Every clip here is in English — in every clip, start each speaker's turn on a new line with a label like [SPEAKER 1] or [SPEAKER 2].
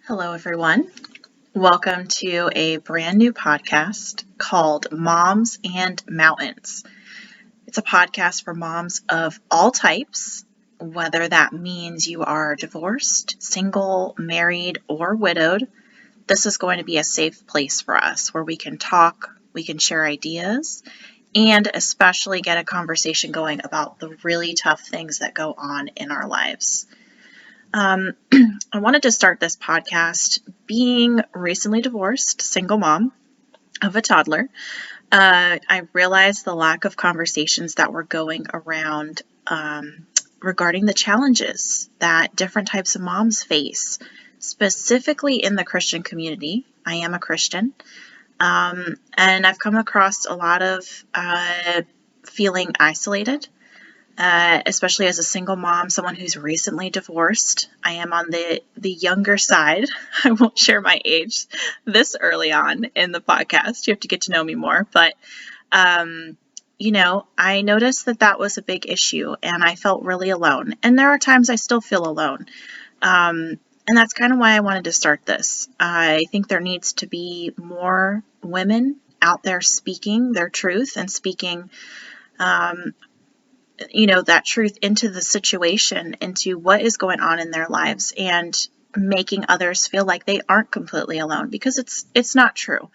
[SPEAKER 1] Hello, everyone. Welcome to a brand new podcast called Moms and Mountains. It's a podcast for moms of all types, whether that means you are divorced, single, married, or widowed. This is going to be a safe place for us where we can talk, we can share ideas, and especially get a conversation going about the really tough things that go on in our lives. I wanted to start this podcast being recently divorced, single mom of a toddler. I realized the lack of conversations that were going around regarding the challenges that different types of moms face, specifically in the Christian community. I am a Christian, and I've come across a lot of feeling isolated. Especially as a single mom, someone who's recently divorced. I am on the younger side. I won't share my age this early on in the podcast. You have to get to know me more. But, I noticed that was a big issue and I felt really alone. And there are times I still feel alone. And that's kind of why I wanted to start this. I think there needs to be more women out there speaking their truth and speaking that truth into the situation, into what is going on in their lives, and making others feel like they aren't completely alone, because it's not true.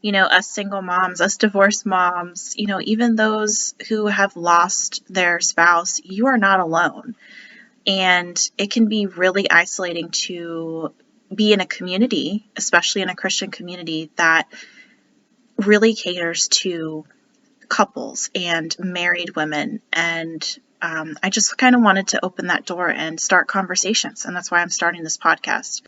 [SPEAKER 1] Us single moms, us divorced moms, even those who have lost their spouse, you are not alone. And it can be really isolating to be in a community, especially in a Christian community, that really caters to couples and married women. And I just kind of wanted to open that door and start conversations. And that's why I'm starting this podcast.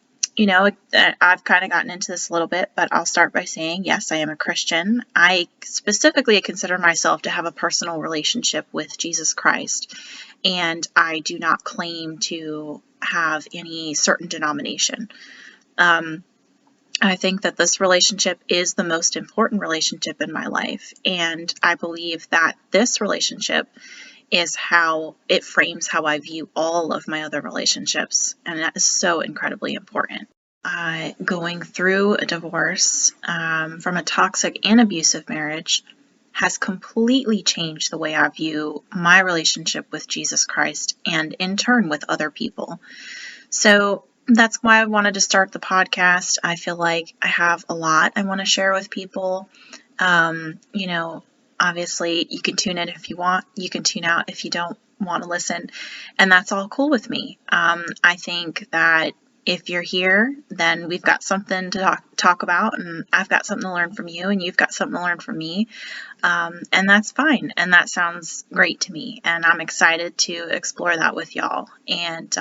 [SPEAKER 1] I've kind of gotten into this a little bit, but I'll start by saying, yes, I am a Christian. I specifically consider myself to have a personal relationship with Jesus Christ. And I do not claim to have any certain denomination. I think that this relationship is the most important relationship in my life. And I believe that this relationship is how it frames how I view all of my other relationships. And that is so incredibly important. Going through a divorce from a toxic and abusive marriage has completely changed the way I view my relationship with Jesus Christ and in turn with other people. So that's why I wanted to start the podcast. I feel like I have a lot I want to share with people. Obviously you can tune in if you want, you can tune out if you don't want to listen, and that's all cool with me. I think that if you're here, then we've got something to talk about, and I've got something to learn from you, and you've got something to learn from me. And that's fine. And that sounds great to me. And I'm excited to explore that with y'all. And,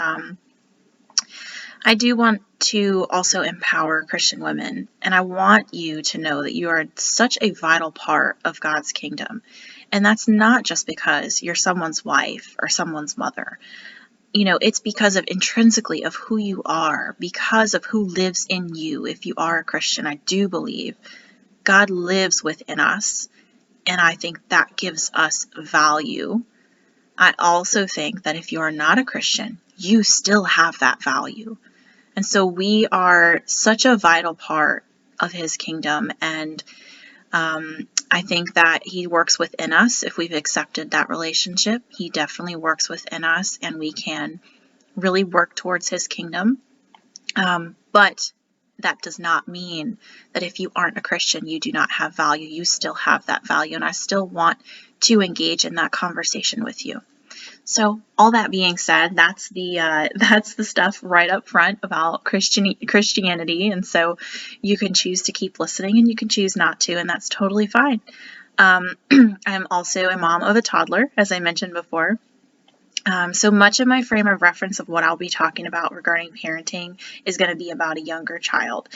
[SPEAKER 1] I do want to also empower Christian women, and I want you to know that you are such a vital part of God's kingdom. And that's not just because you're someone's wife or someone's mother. It's because of intrinsically of who you are, because of who lives in you. If you are a Christian, I do believe God lives within us, and I think that gives us value. I also think that if you are not a Christian, you still have that value. And so we are such a vital part of his kingdom. And I think that he works within us if we've accepted that relationship. He definitely works within us, and we can really work towards his kingdom. But that does not mean that if you aren't a Christian, you do not have value. You still have that value. And I still want to engage in that conversation with you. So all that being said, that's the stuff right up front about Christianity. And so you can choose to keep listening and you can choose not to, and that's totally fine. I'm also a mom of a toddler, as I mentioned before. So much of my frame of reference of what I'll be talking about regarding parenting is going to be about a younger child.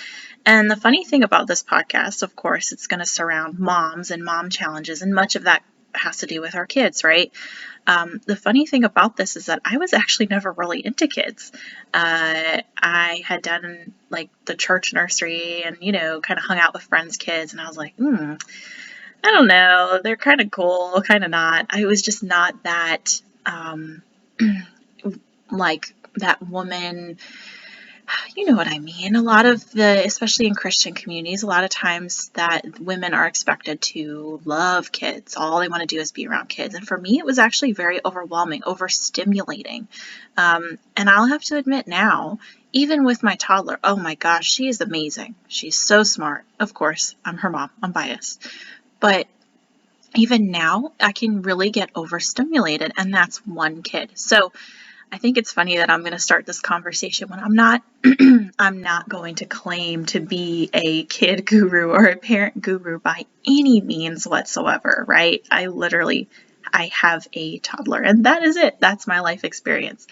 [SPEAKER 1] And the funny thing about this podcast, of course, it's going to surround moms and mom challenges, and much of that has to do with our kids, right? The funny thing about this is that I was actually never really into kids. I had done like the church nursery and, kind of hung out with friends' kids, and I was like, I don't know, they're kind of cool, kind of not. I was just not that, like that woman, you know what I mean. A lot of especially in Christian communities, a lot of times that women are expected to love kids. All they want to do is be around kids. And for me, it was actually very overwhelming, overstimulating. And I'll have to admit now, even with my toddler, oh my gosh, she is amazing. She's so smart. Of course, I'm her mom. I'm biased. But even now, I can really get overstimulated, and that's one kid. So I think it's funny that I'm going to start this conversation when I'm not I'm not going to claim to be a kid guru or a parent guru by any means whatsoever, right? I have a toddler, and that is it. That's my life experience.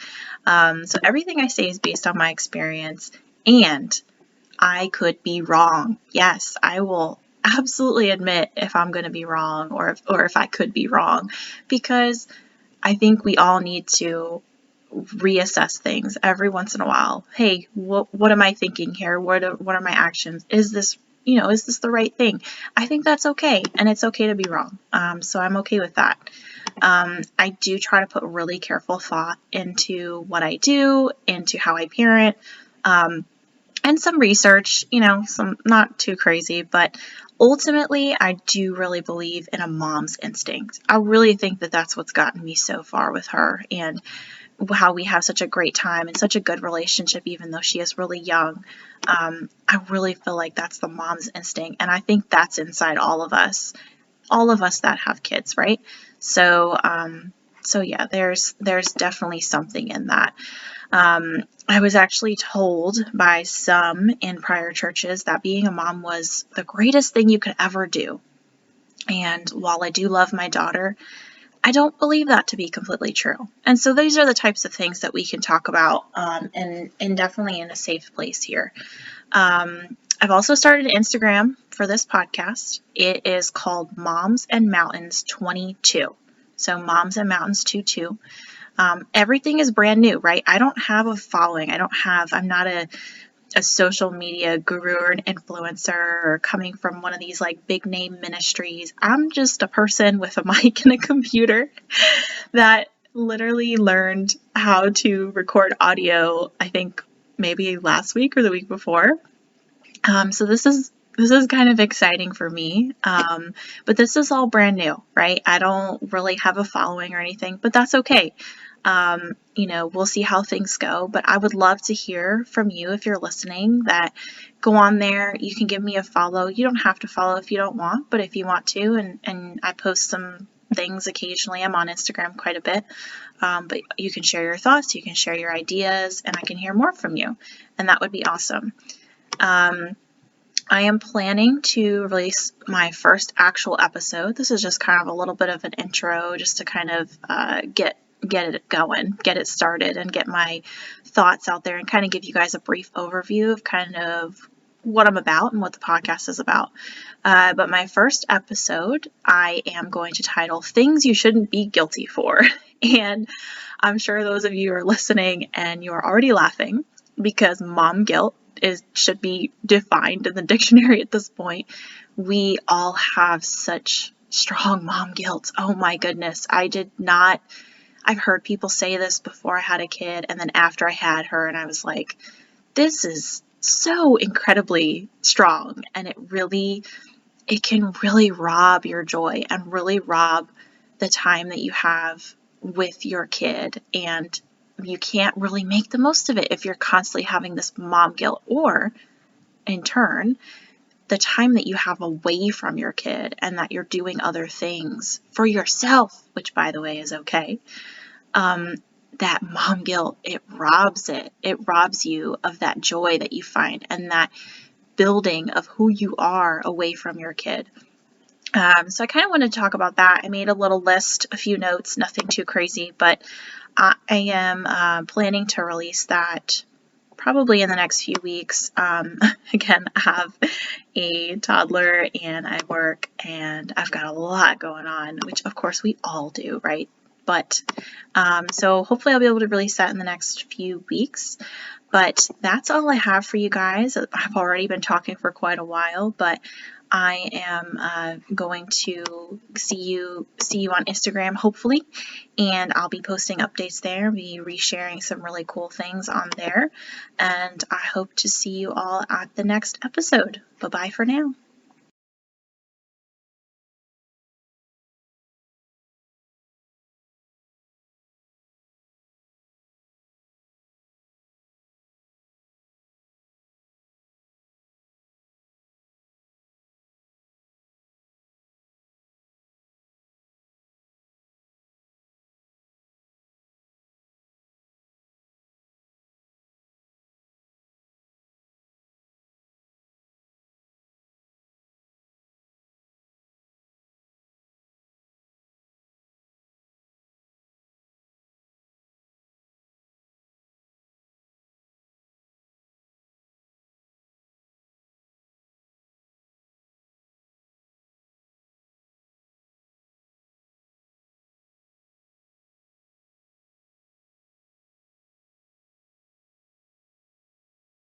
[SPEAKER 1] So everything I say is based on my experience, and I could be wrong. Yes, I will absolutely admit if I'm going to be wrong or if I could be wrong, because I think we all need to reassess things every once in a while. Hey, what am I thinking here? What are my actions? Is this the right thing? I think that's okay, and it's okay to be wrong. So I'm okay with that. I do try to put really careful thought into what I do, into how I parent, and some research, some not too crazy, but ultimately, I do really believe in a mom's instinct. I really think that that's what's gotten me so far with her, and how we have such a great time and such a good relationship, even though she is really young. I really feel like that's the mom's instinct. And I think that's inside all of us that have kids, right? So yeah, there's definitely something in that. I was actually told by some in prior churches that being a mom was the greatest thing you could ever do. And while I do love my daughter, I don't believe that to be completely true. And so these are the types of things that we can talk about, and definitely in a safe place here. I've also started an Instagram for this podcast. It is called Moms and Mountains 22. So Moms and Mountains 22. Everything is brand new, right? I don't have a following. I'm not a social media guru or an influencer or coming from one of these like big name ministries. I'm just a person with a mic and a computer that literally learned how to record audio, I think maybe last week or the week before. So this is kind of exciting for me. But this is all brand new, right? I don't really have a following or anything, but that's okay. We'll see how things go, but I would love to hear from you if you're listening. That go on there. You can give me a follow. You don't have to follow if you don't want, but if you want to, and I post some things occasionally. I'm on Instagram quite a bit, but you can share your thoughts, you can share your ideas, and I can hear more from you, and that would be awesome. I am planning to release my first actual episode. This is just kind of a little bit of an intro, just to kind of get it going, get it started, and get my thoughts out there, and kind of give you guys a brief overview of kind of what I'm about and what the podcast is about. But my first episode, I am going to title Things You Shouldn't Be Guilty For. And I'm sure those of you are listening and you're already laughing, because mom guilt should be defined in the dictionary at this point. We all have such strong mom guilt. Oh my goodness. I've heard people say this before I had a kid, and then after I had her, and I was like, this is so incredibly strong, and it can really rob your joy and really rob the time that you have with your kid, and you can't really make the most of it if you're constantly having this mom guilt, or in turn, the time that you have away from your kid and that you're doing other things for yourself, which by the way is okay. That mom guilt, it robs you of that joy that you find and that building of who you are away from your kid. So I kind of wanted to talk about that. I made a little list, a few notes, nothing too crazy, but I am planning to release that probably in the next few weeks. Again, I have a toddler and I work and I've got a lot going on, which of course we all do, right? But so hopefully I'll be able to release that in the next few weeks. But that's all I have for you guys. I've already been talking for quite a while, but I am going to see you on Instagram, hopefully, and I'll be posting updates there, be resharing some really cool things on there, and I hope to see you all at the next episode. Bye-bye for now.